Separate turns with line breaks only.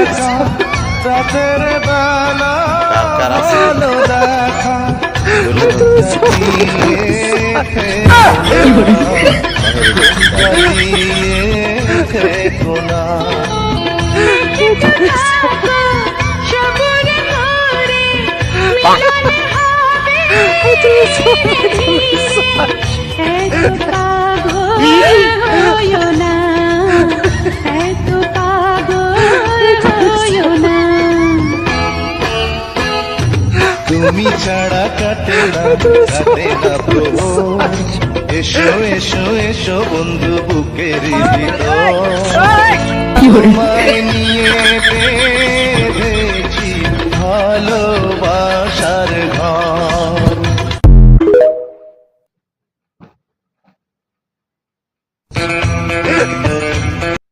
দেখা রাতের বেলা ভালো দেখা কোনা তুমি ছাড়া কাটে না প্রভু এসো এসো এসো বন্ধু বুকের তোমায় নিয়ে বেঁধেছি ভালোবাসার ঘর